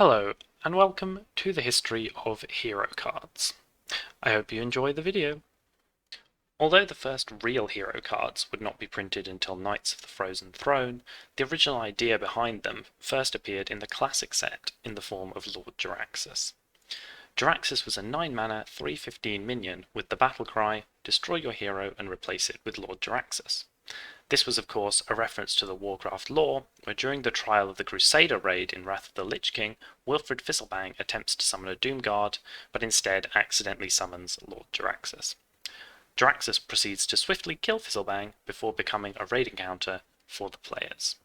Hello, and welcome to the history of hero cards. I hope you enjoy the video. Although the first real hero cards would not be printed until Knights of the Frozen Throne, the original idea behind them first appeared in the classic set in the form of Lord Jaraxxus. Jaraxxus was a 9-mana 3/15 minion with the battle cry, destroy your hero and replace it with Lord Jaraxxus. This was of course a reference to the Warcraft lore, where during the trial of the Crusader raid in Wrath of the Lich King, Wilfred Fizzlebang attempts to summon a Doomguard, but instead accidentally summons Lord Jaraxxus. Jaraxxus proceeds to swiftly kill Fizzlebang before becoming a raid encounter for the players.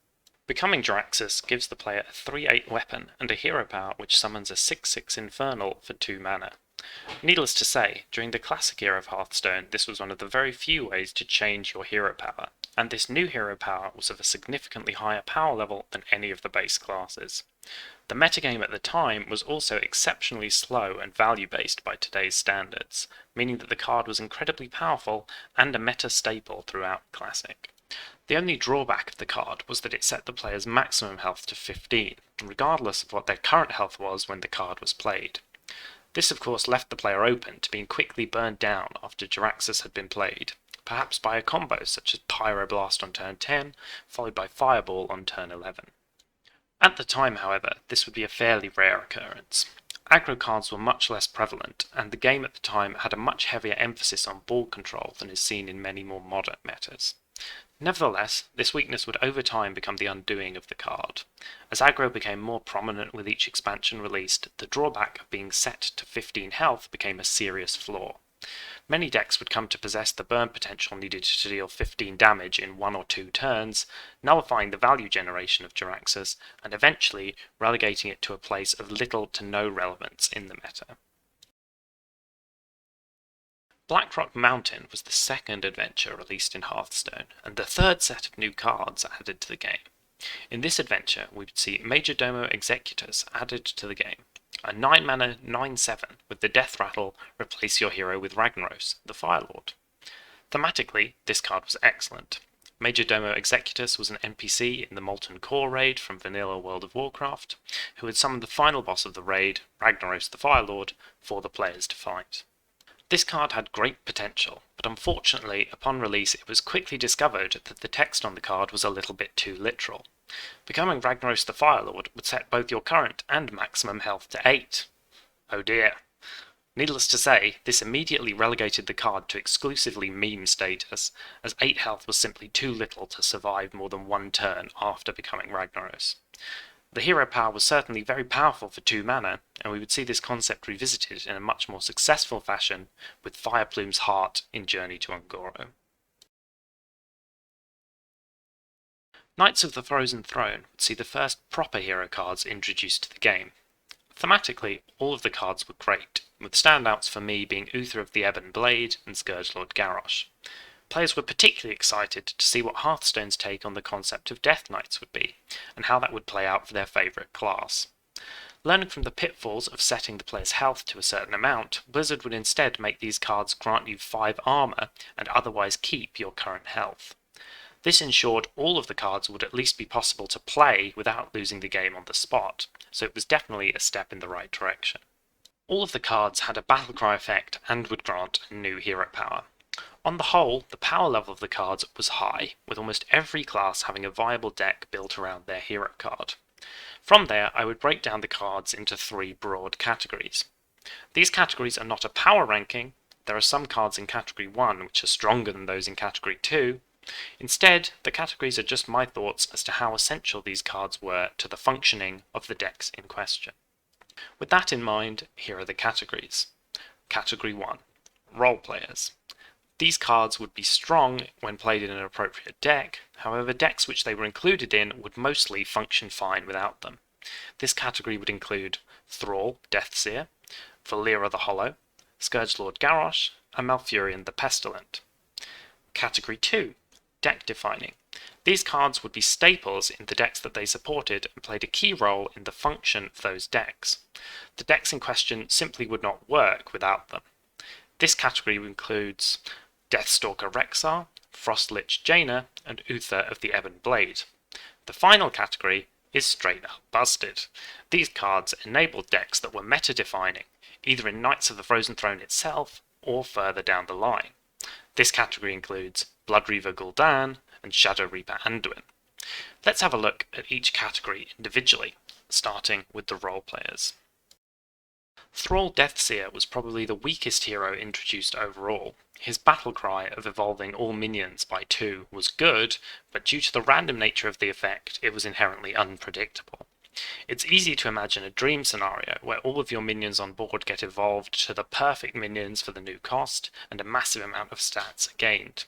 Becoming Jaraxxus gives the player a 3/8 weapon and a hero power which summons a 6/6 Infernal for 2 mana. Needless to say, during the classic era of Hearthstone, this was one of the very few ways to change your hero power, and this new hero power was of a significantly higher power level than any of the base classes. The metagame at the time was also exceptionally slow and value-based by today's standards, meaning that the card was incredibly powerful and a meta staple throughout Classic. The only drawback of the card was that it set the player's maximum health to 15, regardless of what their current health was when the card was played. This of course left the player open to being quickly burned down after Jaraxxus had been played, perhaps by a combo such as Pyroblast on turn 10, followed by Fireball on turn 11. At the time, however, this would be a fairly rare occurrence. Aggro cards were much less prevalent, and the game at the time had a much heavier emphasis on board control than is seen in many more modern metas. Nevertheless, this weakness would over time become the undoing of the card. As aggro became more prominent with each expansion released, the drawback of being set to 15 health became a serious flaw. Many decks would come to possess the burn potential needed to deal 15 damage in 1 or 2 turns, nullifying the value generation of Jaraxxus, and eventually relegating it to a place of little to no relevance in the meta. Blackrock Mountain was the second adventure released in Hearthstone, and the third set of new cards added to the game. In this adventure, we would see Majordomo Executus added to the game. A 9-mana 9/7 with the Death Rattle replace your hero with Ragnaros, the Firelord. Thematically, this card was excellent. Majordomo Executus was an NPC in the Molten Core raid from Vanilla World of Warcraft, who had summoned the final boss of the raid, Ragnaros the Firelord, for the players to fight. This card had great potential, but unfortunately upon release it was quickly discovered that the text on the card was a little bit too literal. Becoming Ragnaros the Firelord would set both your current and maximum health to 8. Oh dear. Needless to say, this immediately relegated the card to exclusively meme status, as 8 health was simply too little to survive more than 1 turn after becoming Ragnaros. The hero power was certainly very powerful for 2 mana, and we would see this concept revisited in a much more successful fashion with Fireplume's Heart in Journey to Un'Goro. Knights of the Frozen Throne would see the first proper hero cards introduced to the game. Thematically, all of the cards were great, with standouts for me being Uther of the Ebon Blade and Scourgelord Garrosh. Players were particularly excited to see what Hearthstone's take on the concept of Death Knights would be, and how that would play out for their favourite class. Learning from the pitfalls of setting the player's health to a certain amount, Blizzard would instead make these cards grant you 5 armour and otherwise keep your current health. This ensured all of the cards would at least be possible to play without losing the game on the spot, so it was definitely a step in the right direction. All of the cards had a battlecry effect and would grant a new hero power. On the whole, the power level of the cards was high, with almost every class having a viable deck built around their hero card. From there, I would break down the cards into 3 broad categories. These categories are not a power ranking. There are some cards in Category 1 which are stronger than those in Category 2. Instead, the categories are just my thoughts as to how essential these cards were to the functioning of the decks in question. With that in mind, here are the categories. Category 1. Role Players. These cards would be strong when played in an appropriate deck, however decks which they were included in would mostly function fine without them. This category would include Thrall, Deathseer, Valeera the Hollow, Scourgelord Garrosh, and Malfurion the Pestilent. Category 2. Deck Defining. These cards would be staples in the decks that they supported and played a key role in the function of those decks. The decks in question simply would not work without them. This category includes Deathstalker Rexar, Frostlich Jaina, and Uther of the Ebon Blade. The final category is straight up busted. These cards enabled decks that were meta-defining, either in Knights of the Frozen Throne itself or further down the line. This category includes Blood Reaver Gul'dan and Shadow Reaper Anduin. Let's have a look at each category individually, starting with the role players. Thrall Deathseer was probably the weakest hero introduced overall. His battle cry of evolving all minions by 2 was good, but due to the random nature of the effect, it was inherently unpredictable. It's easy to imagine a dream scenario where all of your minions on board get evolved to the perfect minions for the new cost, and a massive amount of stats are gained.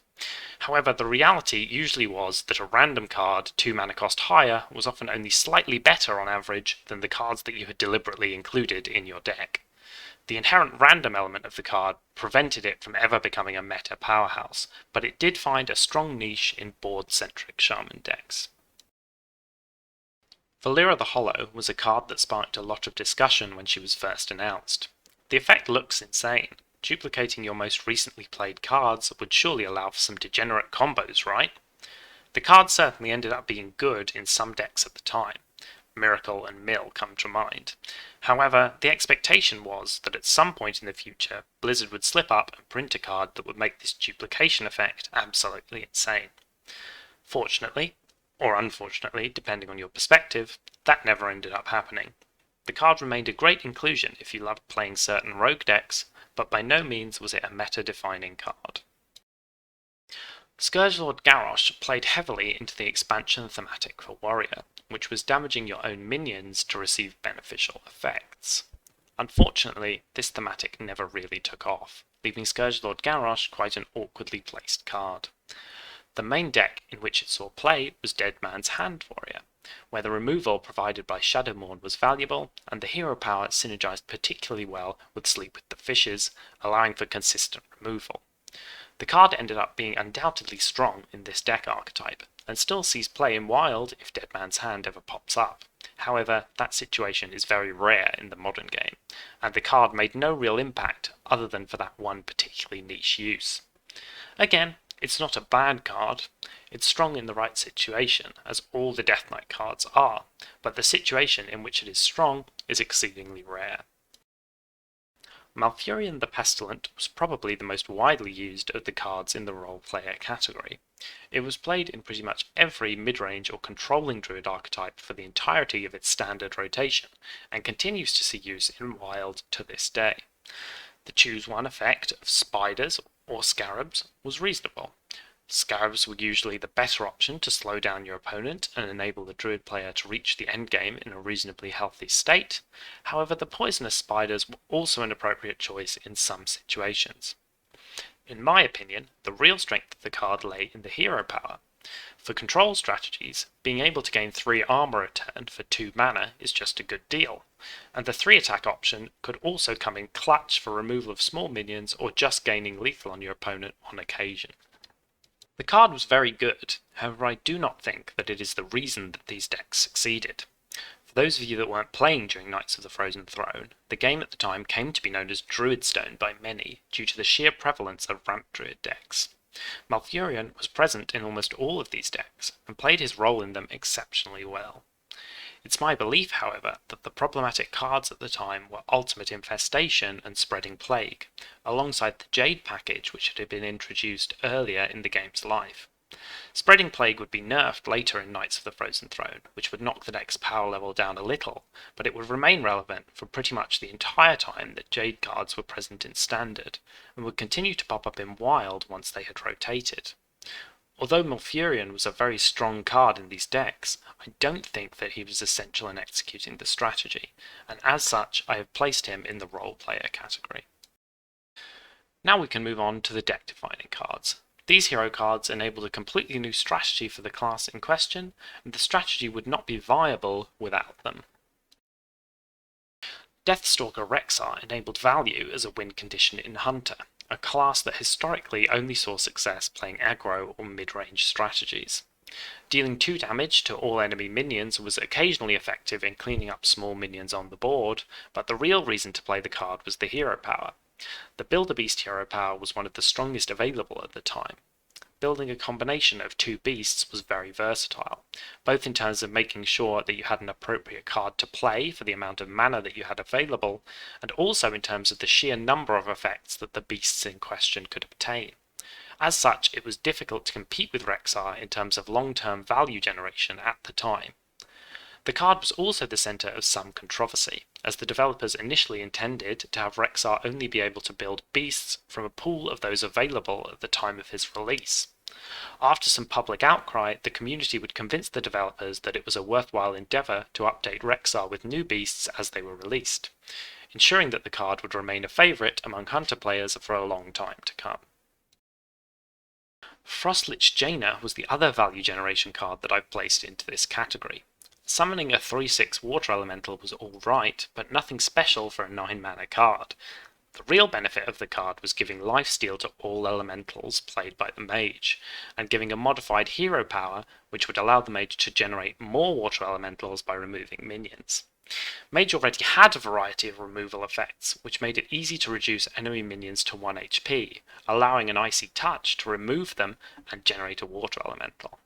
However, the reality usually was that a random card, 2 mana cost higher, was often only slightly better on average than the cards that you had deliberately included in your deck. The inherent random element of the card prevented it from ever becoming a meta powerhouse, but it did find a strong niche in board-centric Shaman decks. Valeera the Hollow was a card that sparked a lot of discussion when she was first announced. The effect looks insane. Duplicating your most recently played cards would surely allow for some degenerate combos, right? The card certainly ended up being good in some decks at the time. Miracle and Mill come to mind. However, the expectation was that at some point in the future, Blizzard would slip up and print a card that would make this duplication effect absolutely insane. Fortunately, or unfortunately, depending on your perspective, that never ended up happening. The card remained a great inclusion if you loved playing certain rogue decks, but by no means was it a meta-defining card. Scourgelord Garrosh played heavily into the expansion thematic for Warrior, which was damaging your own minions to receive beneficial effects. Unfortunately, this thematic never really took off, leaving Scourgelord Garrosh quite an awkwardly placed card. The main deck in which it saw play was Dead Man's Hand Warrior, where the removal provided by Shadowmourne was valuable, and the hero power synergized particularly well with Sleep with the Fishes, allowing for consistent removal. The card ended up being undoubtedly strong in this deck archetype, and still sees play in Wild if Dead Man's Hand ever pops up. However, that situation is very rare in the modern game, and the card made no real impact other than for that one particularly niche use. Again, it's not a bad card. It's strong in the right situation, as all the Death Knight cards are, but the situation in which it is strong is exceedingly rare. Malfurion the Pestilent was probably the most widely used of the cards in the role-player category. It was played in pretty much every mid-range or controlling druid archetype for the entirety of its standard rotation, and continues to see use in Wild to this day. The choose one effect of spiders or scarabs was reasonable. Scarabs were usually the better option to slow down your opponent and enable the druid player to reach the endgame in a reasonably healthy state. However, the poisonous spiders were also an appropriate choice in some situations. In my opinion, the real strength of the card lay in the hero power. For control strategies, being able to gain 3 armor a turn for 2 mana is just a good deal, and the 3 attack option could also come in clutch for removal of small minions or just gaining lethal on your opponent on occasion. The card was very good, however I do not think that it is the reason that these decks succeeded. For those of you that weren't playing during Knights of the Frozen Throne, the game at the time came to be known as Druidstone by many due to the sheer prevalence of ramp druid decks. Malfurion was present in almost all of these decks, and played his role in them exceptionally well. It's my belief, however, that the problematic cards at the time were Ultimate Infestation and Spreading Plague, alongside the Jade package which had been introduced earlier in the game's life. Spreading Plague would be nerfed later in Knights of the Frozen Throne, which would knock the deck's power level down a little, but it would remain relevant for pretty much the entire time that Jade cards were present in Standard, and would continue to pop up in Wild once they had rotated. Although Malfurion was a very strong card in these decks, I don't think that he was essential in executing the strategy, and as such I have placed him in the role-player category. Now we can move on to the deck-defining cards. These hero cards enabled a completely new strategy for the class in question, and the strategy would not be viable without them. Deathstalker Rexxar enabled value as a win condition in Hunter, a class that historically only saw success playing aggro or mid-range strategies. Dealing 2 damage to all enemy minions was occasionally effective in cleaning up small minions on the board, but the real reason to play the card was the hero power. The Builder Beast hero power was one of the strongest available at the time. building a combination of two beasts was very versatile, both in terms of making sure that you had an appropriate card to play for the amount of mana that you had available, and also in terms of the sheer number of effects that the beasts in question could obtain. As such, it was difficult to compete with Rexxar in terms of long-term value generation at the time. The card was also the centre of some controversy, as the developers initially intended to have Rexxar only be able to build beasts from a pool of those available at the time of his release. After some public outcry, the community would convince the developers that it was a worthwhile endeavour to update Rexxar with new beasts as they were released, ensuring that the card would remain a favourite among hunter players for a long time to come. Frostlich Jaina was the other value generation card that I've placed into this category. Summoning a 3/6 water elemental was alright, but nothing special for a 9 mana card. The real benefit of the card was giving lifesteal to all elementals played by the mage, and giving a modified hero power which would allow the mage to generate more water elementals by removing minions. Mage already had a variety of removal effects, which made it easy to reduce enemy minions to 1 HP, allowing an Icy Touch to remove them and generate a water elemental.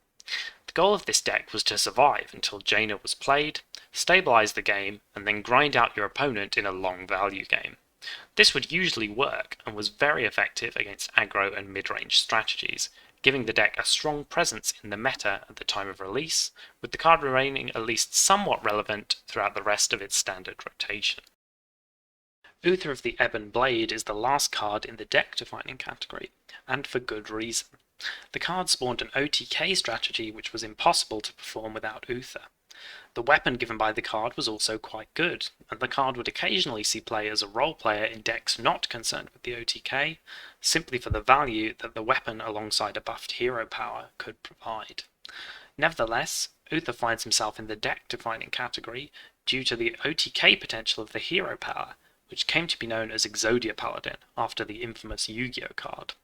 The goal of this deck was to survive until Jaina was played, stabilise the game, and then grind out your opponent in a long value game. This would usually work, and was very effective against aggro and mid-range strategies, giving the deck a strong presence in the meta at the time of release, with the card remaining at least somewhat relevant throughout the rest of its standard rotation. Uther of the Ebon Blade is the last card in the deck-defining category, and for good reason. The card spawned an OTK strategy which was impossible to perform without Uther. The weapon given by the card was also quite good, and the card would occasionally see play as a role player in decks not concerned with the OTK, simply for the value that the weapon alongside a buffed hero power could provide. Nevertheless, Uther finds himself in the deck-defining category due to the OTK potential of the hero power, which came to be known as Exodia Paladin after the infamous Yu-Gi-Oh card.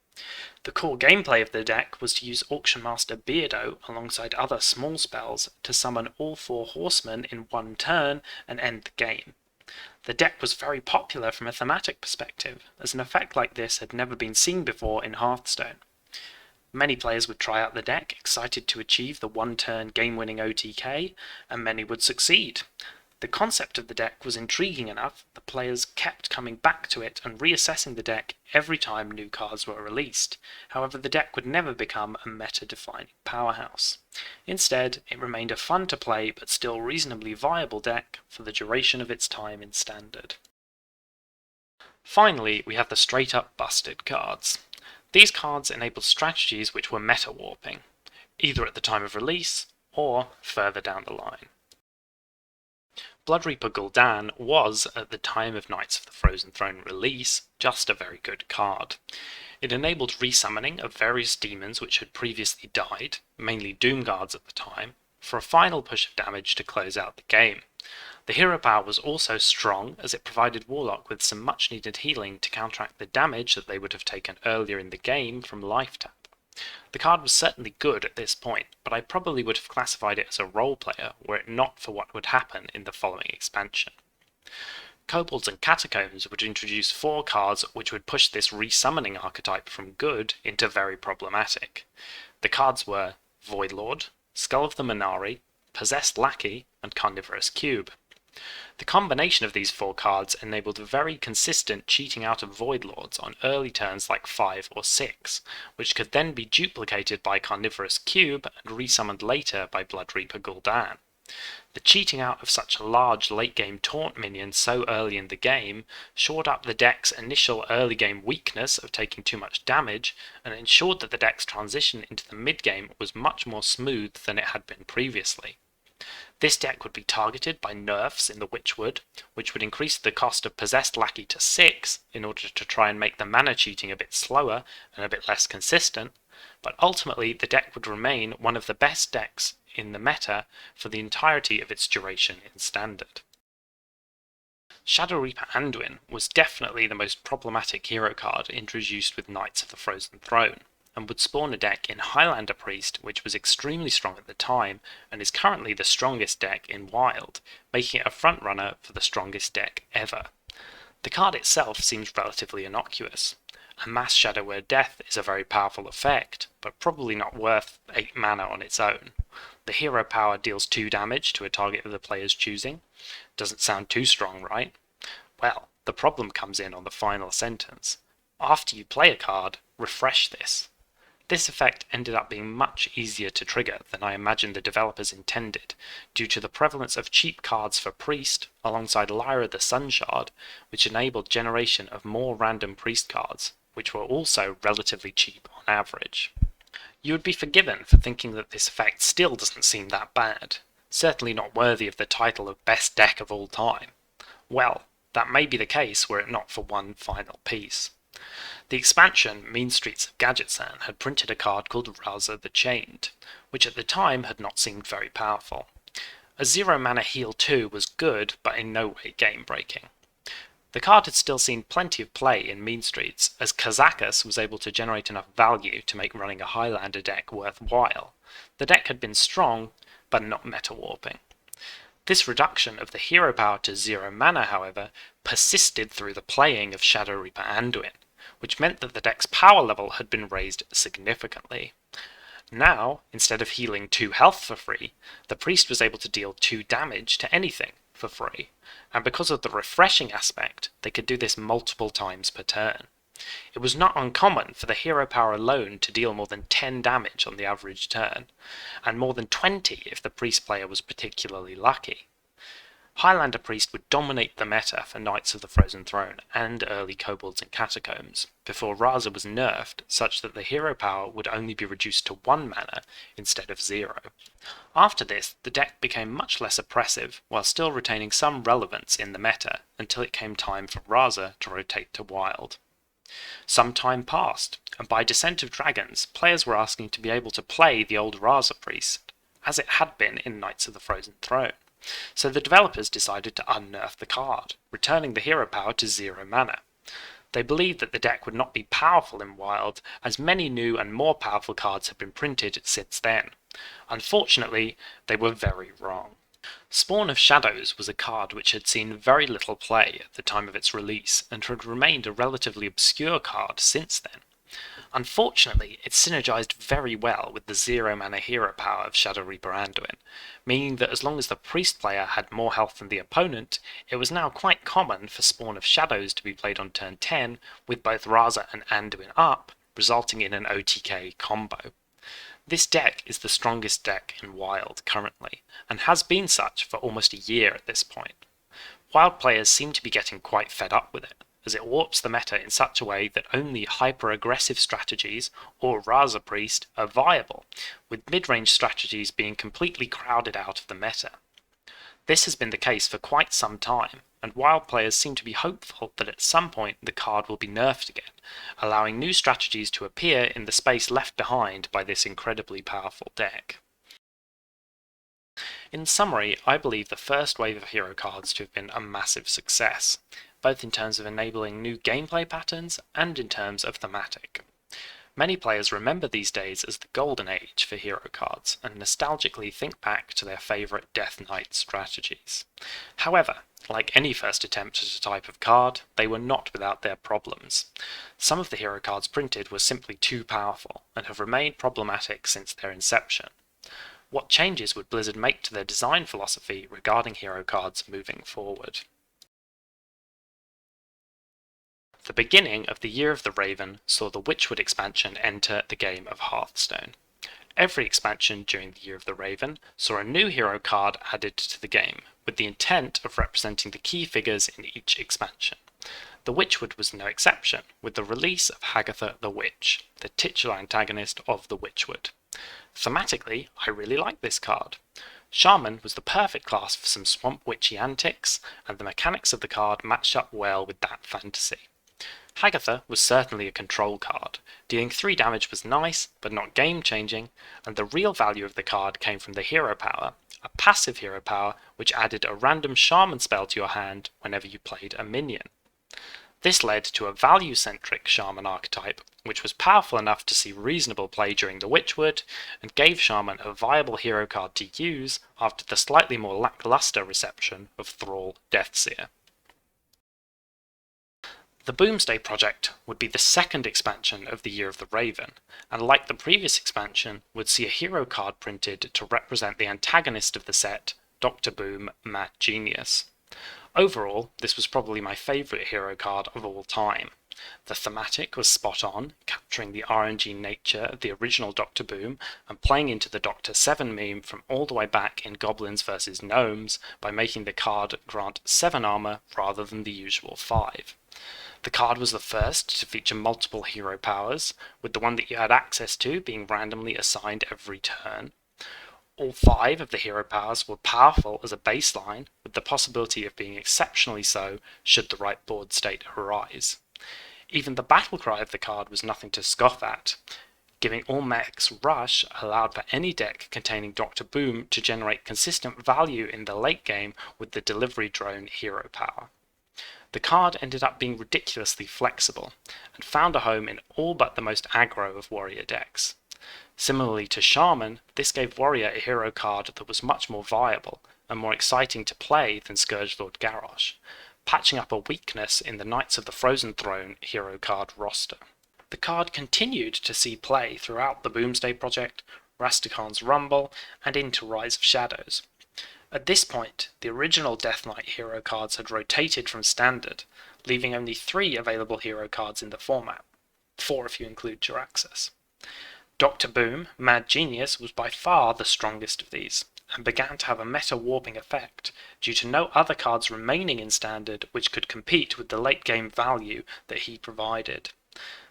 The core gameplay of the deck was to use Auction Master Beardo alongside other small spells to summon all 4 horsemen in one turn and end the game. The deck was very popular from a thematic perspective, as an effect like this had never been seen before in Hearthstone. Many players would try out the deck, excited to achieve the one-turn game-winning OTK, and many would succeed. The concept of the deck was intriguing enough that players kept coming back to it and reassessing the deck every time new cards were released. However, the deck would never become a meta-defining powerhouse. Instead, it remained a fun-to-play but still reasonably viable deck for the duration of its time in Standard. Finally, we have the straight-up busted cards. These cards enabled strategies which were meta-warping, either at the time of release or further down the line. Blood Reaper Gul'dan was, at the time of Knights of the Frozen Throne release, just a very good card. It enabled resummoning of various demons which had previously died, mainly Doom Guards at the time, for a final push of damage to close out the game. The hero power was also strong, as it provided Warlock with some much needed healing to counteract the damage that they would have taken earlier in the game from life tap. The card was certainly good at this point, but I probably would have classified it as a role player were it not for what would happen in the following expansion. Kobolds and Catacombs would introduce 4 cards which would push this resummoning archetype from good into very problematic. The cards were Voidlord, Skull of the Minari, Possessed Lackey, and Carnivorous Cube. The combination of these 4 cards enabled very consistent cheating out of Voidlords on early turns like 5 or 6, which could then be duplicated by Carnivorous Cube and resummoned later by Blood Reaper Gul'dan. The cheating out of such a large late-game taunt minion so early in the game shored up the deck's initial early-game weakness of taking too much damage, and ensured that the deck's transition into the mid-game was much more smooth than it had been previously. This deck would be targeted by nerfs in the Witchwood, which would increase the cost of Possessed Lackey to 6 in order to try and make the mana cheating a bit slower and a bit less consistent, but ultimately the deck would remain one of the best decks in the meta for the entirety of its duration in Standard. Shadow Reaper Anduin was definitely the most problematic hero card introduced with Knights of the Frozen Throne, and would spawn a deck in Highlander Priest which was extremely strong at the time and is currently the strongest deck in Wild, making it a frontrunner for the strongest deck ever. The card itself seems relatively innocuous. A Mass Shadow Word Death is a very powerful effect, but probably not worth 8 mana on its own. The hero power deals 2 damage to a target of the player's choosing. Doesn't sound too strong, right? Well, the problem comes in on the final sentence. After you play a card, refresh this. This effect ended up being much easier to trigger than I imagine the developers intended, due to the prevalence of cheap cards for Priest alongside Lyra the Sunshard, which enabled generation of more random Priest cards, which were also relatively cheap on average. You would be forgiven for thinking that this effect still doesn't seem that bad, certainly not worthy of the title of best deck of all time. Well, that may be the case were it not for one final piece. The expansion Mean Streets of Gadgetzan had printed a card called Raza the Chained, which at the time had not seemed very powerful. A 0 mana heal 2 was good, but in no way game breaking. The card had still seen plenty of play in Mean Streets, as Kazakus was able to generate enough value to make running a Highlander deck worthwhile. The deck had been strong, but not meta warping. This reduction of the hero power to 0 mana, however, persisted through the playing of Shadow Reaper Anduin, which meant that the deck's power level had been raised significantly. Now, instead of healing 2 health for free, the priest was able to deal 2 damage to anything for free, and because of the refreshing aspect, they could do this multiple times per turn. It was not uncommon for the hero power alone to deal more than 10 damage on the average turn, and more than 20 if the priest player was particularly lucky. Highlander Priest would dominate the meta for Knights of the Frozen Throne and early Kobolds and Catacombs, before Raza was nerfed such that the hero power would only be reduced to 1 mana instead of 0. After this, the deck became much less oppressive, while still retaining some relevance in the meta, until it came time for Raza to rotate to Wild. Some time passed, and by Descent of Dragons, players were asking to be able to play the old Raza Priest, as it had been in Knights of the Frozen Throne. So the developers decided to unnerf the card, returning the hero power to 0 mana. They believed that the deck would not be powerful in Wild, as many new and more powerful cards had been printed since then. Unfortunately, they were very wrong. Spawn of Shadows was a card which had seen very little play at the time of its release, and had remained a relatively obscure card since then. Unfortunately, it synergized very well with the 0 mana hero power of Shadow Reaper Anduin, meaning that as long as the priest player had more health than the opponent, it was now quite common for Spawn of Shadows to be played on turn 10 with both Raza and Anduin up, resulting in an OTK combo. This deck is the strongest deck in Wild currently, and has been such for almost a year at this point. Wild players seem to be getting quite fed up with it, as it warps the meta in such a way that only hyper-aggressive strategies or Raza Priest are viable, with mid-range strategies being completely crowded out of the meta. This has been the case for quite some time, and Wild players seem to be hopeful that at some point the card will be nerfed again, allowing new strategies to appear in the space left behind by this incredibly powerful deck. In summary, I believe the first wave of hero cards to have been a massive success, both in terms of enabling new gameplay patterns and in terms of thematic. Many players remember these days as the golden age for hero cards, and nostalgically think back to their favourite Death Knight strategies. However, like any first attempt at a type of card, they were not without their problems. Some of the hero cards printed were simply too powerful, and have remained problematic since their inception. What changes would Blizzard make to their design philosophy regarding hero cards moving forward? The beginning of the Year of the Raven saw the Witchwood expansion enter the game of Hearthstone. Every expansion during the Year of the Raven saw a new hero card added to the game, with the intent of representing the key figures in each expansion. The Witchwood was no exception, with the release of Hagatha the Witch, the titular antagonist of the Witchwood. Thematically, I really like this card. Shaman was the perfect class for some swamp witchy antics, and the mechanics of the card matched up well with that fantasy. Hagatha was certainly a control card. Dealing 3 damage was nice, but not game-changing, and the real value of the card came from the hero power, a passive hero power which added a random shaman spell to your hand whenever you played a minion. This led to a value-centric shaman archetype, which was powerful enough to see reasonable play during the Witchwood, and gave shaman a viable hero card to use after the slightly more lackluster reception of Thrall Deathseer. The Boomsday Project would be the second expansion of the Year of the Raven, and like the previous expansion, would see a hero card printed to represent the antagonist of the set, Dr. Boom, Mad Genius. Overall, this was probably my favourite hero card of all time. The thematic was spot on, capturing the RNG nature of the original Dr. Boom and playing into the Dr. 7 meme from all the way back in Goblins vs Gnomes by making the card grant 7 armor rather than the usual 5. The card was the first to feature multiple hero powers, with the one that you had access to being randomly assigned every turn. All 5 of the hero powers were powerful as a baseline, with the possibility of being exceptionally so should the right board state arise. Even the battle cry of the card was nothing to scoff at. Giving all mechs Rush allowed for any deck containing Dr. Boom to generate consistent value in the late game with the delivery drone hero power. The card ended up being ridiculously flexible, and found a home in all but the most aggro of warrior decks. Similarly to Shaman, this gave Warrior a hero card that was much more viable and more exciting to play than Scourgelord Garrosh, patching up a weakness in the Knights of the Frozen Throne hero card roster. The card continued to see play throughout the Boomsday Project, Rastakhan's Rumble, and into Rise of Shadows. At this point, the original Death Knight hero cards had rotated from Standard, leaving only 3 available hero cards in the format, 4 if you include Jiraxxus. Dr. Boom, Mad Genius, was by far the strongest of these, and began to have a meta-warping effect, due to no other cards remaining in Standard which could compete with the late-game value that he provided.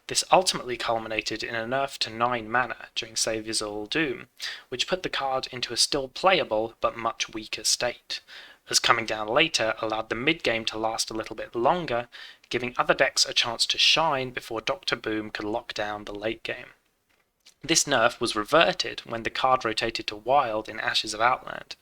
This ultimately culminated in a nerf to 9 mana during Saviors of Uldum, which put the card into a still playable but much weaker state, as coming down later allowed the mid-game to last a little bit longer, giving other decks a chance to shine before Dr. Boom could lock down the late game. This nerf was reverted when the card rotated to Wild in Ashes of Outland,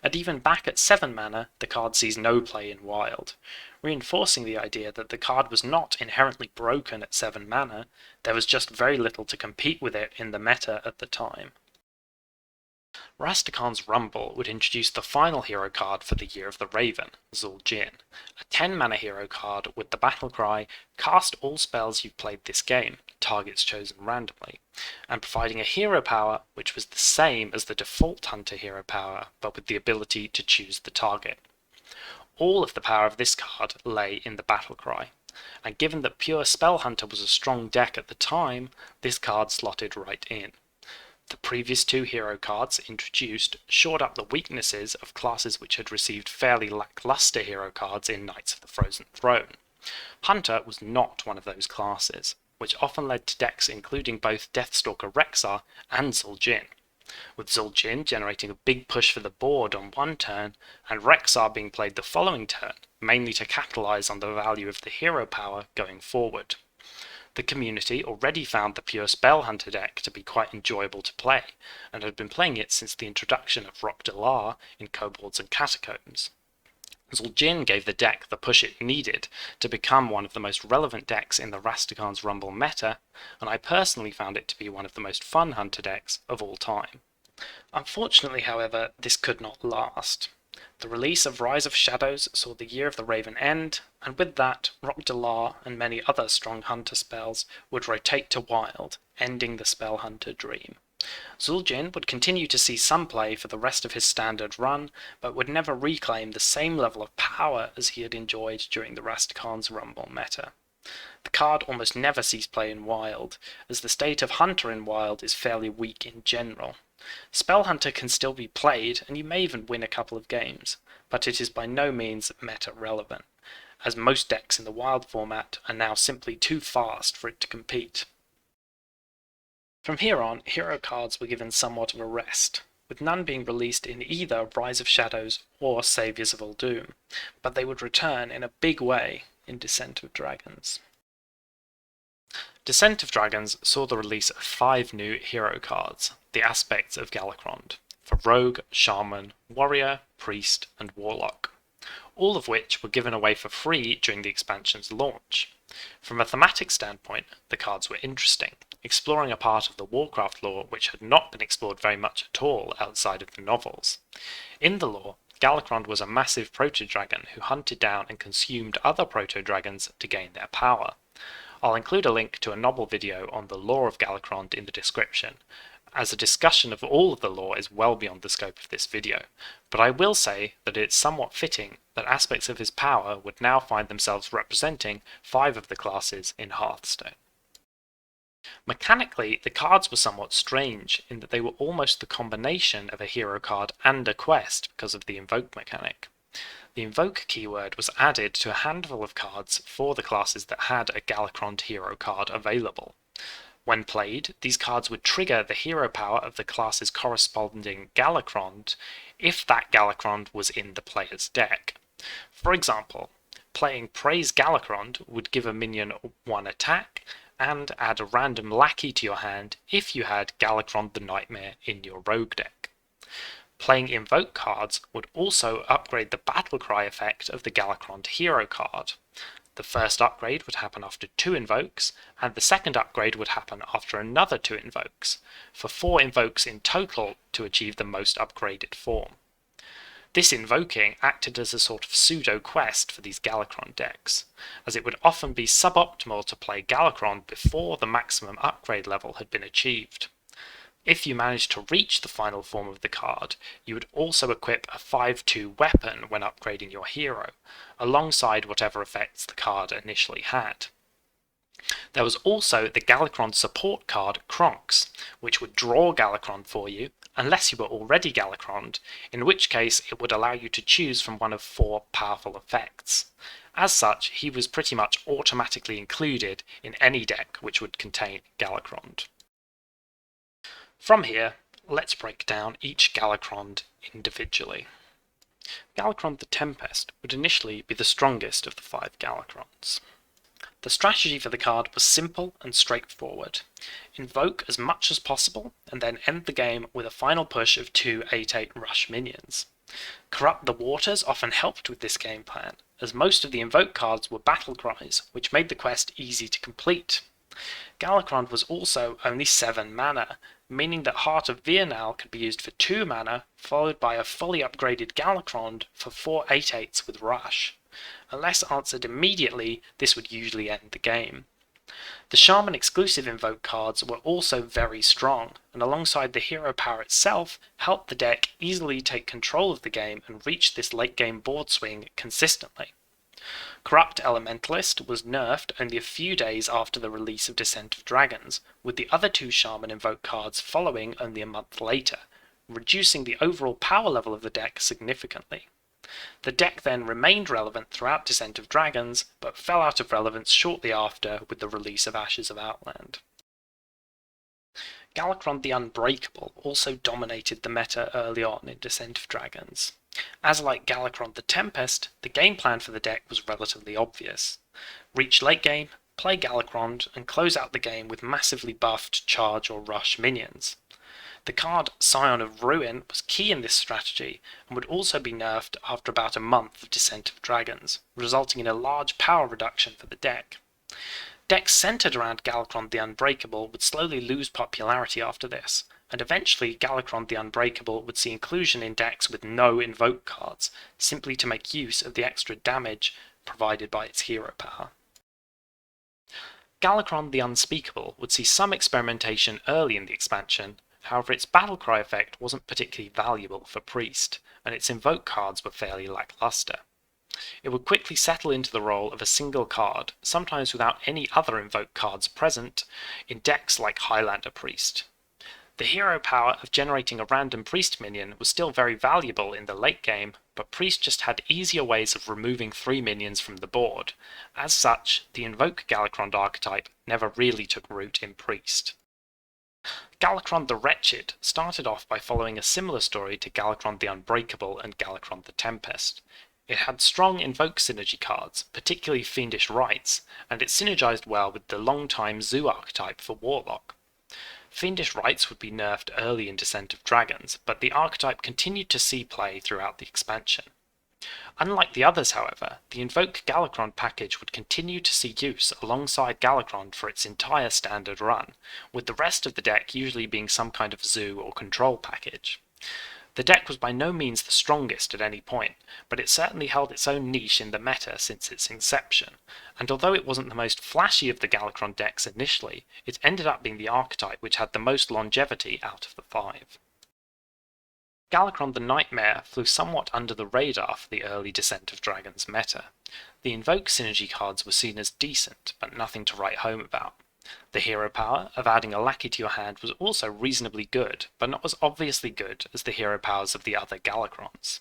and even back at 7 mana, the card sees no play in Wild, reinforcing the idea that the card was not inherently broken at 7 mana, there was just very little to compete with it in the meta at the time. Rastakhan's Rumble would introduce the final hero card for the Year of the Raven, Zul'jin, a 10 mana hero card with the battle cry, cast all spells you've played this game, targets chosen randomly, and providing a hero power which was the same as the default Hunter hero power, but with the ability to choose the target. All of the power of this card lay in the battle cry, and given that pure Spell Hunter was a strong deck at the time, this card slotted right in. The previous 2 hero cards introduced shored up the weaknesses of classes which had received fairly lackluster hero cards in Knights of the Frozen Throne. Hunter was not one of those classes, which often led to decks including both Deathstalker Rexxar and Zul'jin, with Zul'jin generating a big push for the board on one turn, and Rexxar being played the following turn, mainly to capitalise on the value of the hero power going forward. The community already found the pure Spell Hunter deck to be quite enjoyable to play, and had been playing it since the introduction of Rock Delar in Kobolds and Catacombs. Zul'jin gave the deck the push it needed to become one of the most relevant decks in the Rastakhan's Rumble meta, and I personally found it to be one of the most fun Hunter decks of all time. Unfortunately, however, this could not last. The release of Rise of Shadows saw the Year of the Raven end, and with that, Rock Delar and many other strong Hunter spells would rotate to Wild, ending the Spell Hunter dream. Zul'jin would continue to see some play for the rest of his Standard run, but would never reclaim the same level of power as he had enjoyed during the Rastakhan's Rumble meta. The card almost never sees play in Wild, as the state of Hunter in Wild is fairly weak in general. Spell Hunter can still be played, and you may even win a couple of games, but it is by no means meta relevant, as most decks in the Wild format are now simply too fast for it to compete. From here on, hero cards were given somewhat of a rest, with none being released in either Rise of Shadows or Saviors of Uldum, but they would return in a big way in Descent of Dragons. Descent of Dragons saw the release of 5 new hero cards, the aspects of Galakrond, for Rogue, Shaman, Warrior, Priest, and Warlock, all of which were given away for free during the expansion's launch. From a thematic standpoint, the cards were interesting, exploring a part of the Warcraft lore which had not been explored very much at all outside of the novels. In the lore, Galakrond was a massive proto-dragon who hunted down and consumed other proto-dragons to gain their power. I'll include a link to a novel video on the lore of Galakrond in the description, as a discussion of all of the lore is well beyond the scope of this video, but I will say that it's somewhat fitting that aspects of his power would now find themselves representing 5 of the classes in Hearthstone. Mechanically, the cards were somewhat strange in that they were almost the combination of a hero card and a quest because of the invoke mechanic. The invoke keyword was added to a handful of cards for the classes that had a Galakrond hero card available. When played, these cards would trigger the hero power of the class's corresponding Galakrond if that Galakrond was in the player's deck. For example, playing Praise Galakrond would give a minion 1 attack and add a random lackey to your hand if you had Galakrond the Nightmare in your rogue deck. Playing invoke cards would also upgrade the battlecry effect of the Galakrond hero card. The first upgrade would happen after 2 invokes, and the second upgrade would happen after another 2 invokes, for 4 invokes in total to achieve the most upgraded form. This invoking acted as a sort of pseudo-quest for these Galakrond decks, as it would often be suboptimal to play Galakrond before the maximum upgrade level had been achieved. If you managed to reach the final form of the card, you would also equip a 5/2 weapon when upgrading your hero, alongside whatever effects the card initially had. There was also the Galakrond support card Kronks, which would draw Galakrond for you, unless you were already Galakrond, in which case it would allow you to choose from one of 4 powerful effects. As such, he was pretty much automatically included in any deck which would contain Galakrond. From here, let's break down each Galakrond individually. Galakrond the Tempest would initially be the strongest of the 5 Galakronds. The strategy for the card was simple and straightforward. Invoke as much as possible, and then end the game with a final push of 2 8/8 rush minions. Corrupt the Waters often helped with this game plan, as most of the invoke cards were battle cries, which made the quest easy to complete. Galakrond was also only 7 mana, meaning that Heart of Viernal could be used for 2 mana, followed by a fully upgraded Galakrond for 4 8/8s with Rush. Unless answered immediately, this would usually end the game. The Shaman exclusive invoke cards were also very strong, and alongside the hero power itself, helped the deck easily take control of the game and reach this late game board swing consistently. Corrupt Elementalist was nerfed only a few days after the release of Descent of Dragons, with the other 2 Shaman invoke cards following only a month later, reducing the overall power level of the deck significantly. The deck then remained relevant throughout Descent of Dragons, but fell out of relevance shortly after with the release of Ashes of Outland. Galakrond the Unbreakable also dominated the meta early on in Descent of Dragons. As like Galakrond the Tempest, the game plan for the deck was relatively obvious. Reach late game, play Galakrond, and close out the game with massively buffed charge or rush minions. The card Scion of Ruin was key in this strategy, and would also be nerfed after about a month of Descent of Dragons, resulting in a large power reduction for the deck. Decks centered around Galakrond the Unbreakable would slowly lose popularity after this, and eventually Galakrond the Unbreakable would see inclusion in decks with no invoke cards, simply to make use of the extra damage provided by its hero power. Galakrond the Unspeakable would see some experimentation early in the expansion, however its battlecry effect wasn't particularly valuable for Priest, and its invoke cards were fairly lackluster. It would quickly settle into the role of a single card, sometimes without any other invoke cards present, in decks like Highlander Priest. The hero power of generating a random Priest minion was still very valuable in the late game, but Priest just had easier ways of removing 3 minions from the board. As such, the invoke Galakrond archetype never really took root in Priest. Galakrond the Wretched started off by following a similar story to Galakrond the Unbreakable and Galakrond the Tempest. It had strong invoke synergy cards, particularly Fiendish Rites, and it synergized well with the long-time Zoo archetype for Warlock. Fiendish Rites would be nerfed early in Descent of Dragons, but the archetype continued to see play throughout the expansion. Unlike the others, however, the Invoke Galakrond package would continue to see use alongside Galakrond for its entire standard run, with the rest of the deck usually being some kind of Zoo or Control package. The deck was by no means the strongest at any point, but it certainly held its own niche in the meta since its inception, and although it wasn't the most flashy of the Galakrond decks initially, it ended up being the archetype which had the most longevity out of the 5. Galakrond the Nightmare flew somewhat under the radar for the early Descent of Dragons meta. The invoke synergy cards were seen as decent, but nothing to write home about. The hero power of adding a lackey to your hand was also reasonably good, but not as obviously good as the hero powers of the other Galakronds.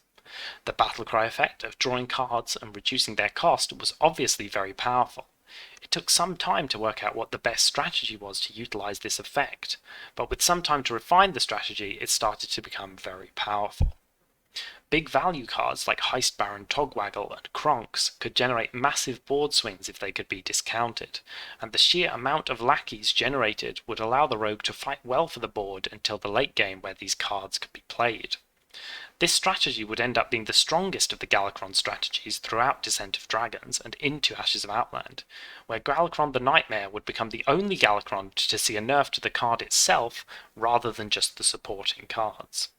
The battlecry effect of drawing cards and reducing their cost was obviously very powerful. It took some time to work out what the best strategy was to utilize this effect, but with some time to refine the strategy, it started to become very powerful. Big value cards like Heist Baron Togwaggle and Kronks could generate massive board swings if they could be discounted, and the sheer amount of lackeys generated would allow the rogue to fight well for the board until the late game where these cards could be played. This strategy would end up being the strongest of the Galakrond strategies throughout Descent of Dragons and into Ashes of Outland, where Galakrond the Nightmare would become the only Galakrond to see a nerf to the card itself rather than just the supporting cards.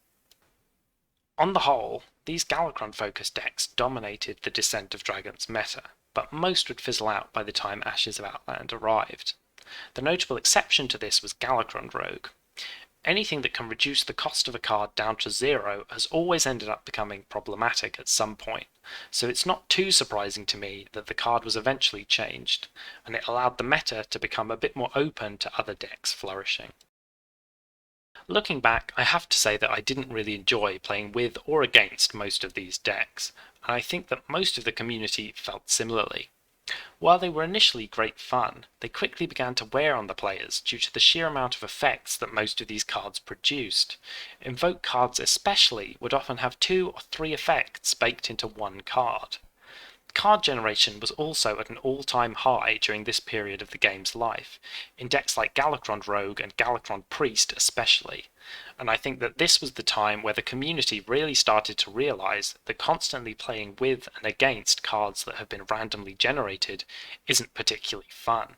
On the whole, these Galakrond-focused decks dominated the Descent of Dragons meta, but most would fizzle out by the time Ashes of Outland arrived. The notable exception to this was Galakrond Rogue. Anything that can reduce the cost of a card down to 0 has always ended up becoming problematic at some point, so it's not too surprising to me that the card was eventually changed, and it allowed the meta to become a bit more open to other decks flourishing. Looking back, I have to say that I didn't really enjoy playing with or against most of these decks, and I think that most of the community felt similarly. While they were initially great fun, they quickly began to wear on the players due to the sheer amount of effects that most of these cards produced. Invoke cards especially would often have 2 or 3 effects baked into one card. Card generation was also at an all-time high during this period of the game's life, in decks like Galakrond Rogue and Galakrond Priest especially, and I think that this was the time where the community really started to realise that constantly playing with and against cards that have been randomly generated isn't particularly fun.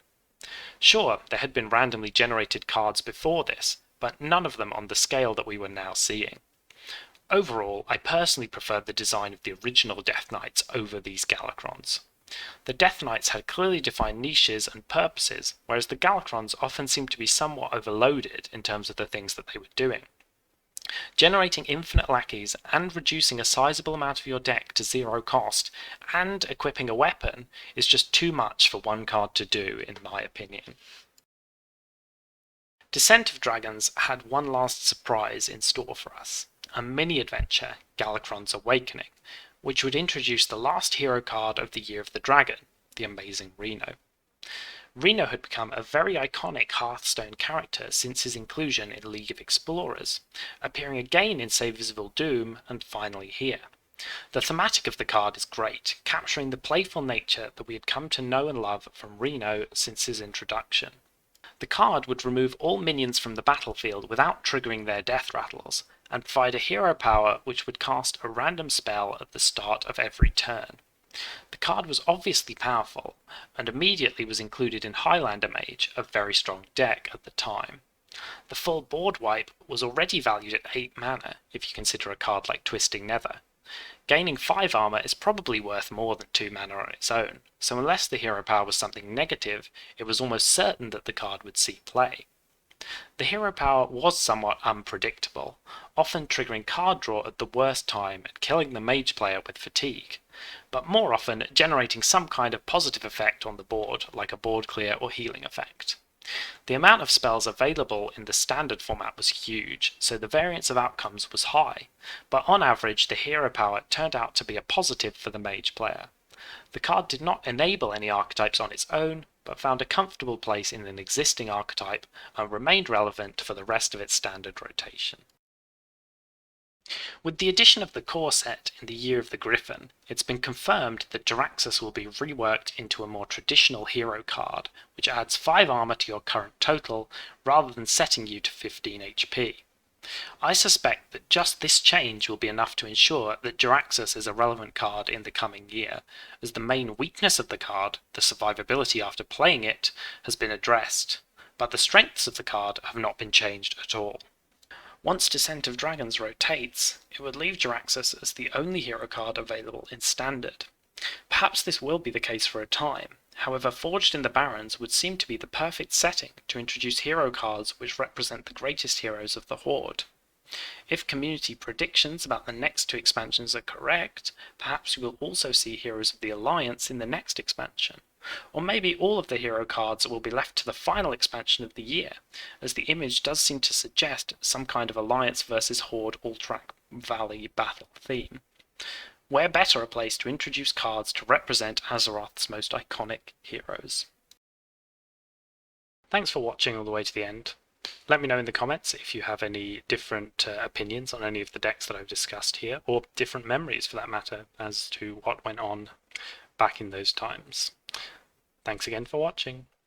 Sure, there had been randomly generated cards before this, but none of them on the scale that we were now seeing. Overall, I personally preferred the design of the original Death Knights over these Galakronds. The Death Knights had clearly defined niches and purposes, whereas the Galakronds often seemed to be somewhat overloaded in terms of the things that they were doing. Generating infinite lackeys and reducing a sizable amount of your deck to 0 cost and equipping a weapon is just too much for one card to do, in my opinion. Descent of Dragons had one last surprise in store for us. A mini-adventure, Galakrond's Awakening, which would introduce the last hero card of the Year of the Dragon, the amazing Reno. Reno had become a very iconic Hearthstone character since his inclusion in League of Explorers, appearing again in Savers of Doom and finally here. The thematic of the card is great, capturing the playful nature that we had come to know and love from Reno since his introduction. The card would remove all minions from the battlefield without triggering their death rattles, and provide a hero power which would cast a random spell at the start of every turn. The card was obviously powerful, and immediately was included in Highlander Mage, a very strong deck at the time. The full board wipe was already valued at 8 mana, if you consider a card like Twisting Nether. Gaining 5 armor is probably worth more than 2 mana on its own, so unless the hero power was something negative, it was almost certain that the card would see play. The hero power was somewhat unpredictable, often triggering card draw at the worst time and killing the mage player with fatigue, but more often generating some kind of positive effect on the board, like a board clear or healing effect. The amount of spells available in the standard format was huge, so the variance of outcomes was high, but on average the hero power turned out to be a positive for the mage player. The card did not enable any archetypes on its own, but found a comfortable place in an existing archetype and remained relevant for the rest of its standard rotation. With the addition of the core set in the Year of the Griffin, it's been confirmed that Jaraxxus will be reworked into a more traditional hero card, which adds 5 armor to your current total rather than setting you to 15 HP. I suspect that just this change will be enough to ensure that Jaraxxus is a relevant card in the coming year, as the main weakness of the card, the survivability after playing it, has been addressed, but the strengths of the card have not been changed at all. Once Descent of Dragons rotates, it would leave Jaraxxus as the only hero card available in Standard. Perhaps this will be the case for a time, however Forged in the Barrens would seem to be the perfect setting to introduce hero cards which represent the greatest heroes of the Horde. If community predictions about the next two expansions are correct, perhaps we will also see Heroes of the Alliance in the next expansion. Or maybe all of the hero cards will be left to the final expansion of the year, as the image does seem to suggest some kind of Alliance versus Horde Alterac Valley battle theme. Where better a place to introduce cards to represent Azeroth's most iconic heroes? Thanks for watching all the way to the end. Let me know in the comments if you have any different opinions on any of the decks that I've discussed here, or different memories for that matter, as to what went on back in those times. Thanks again for watching.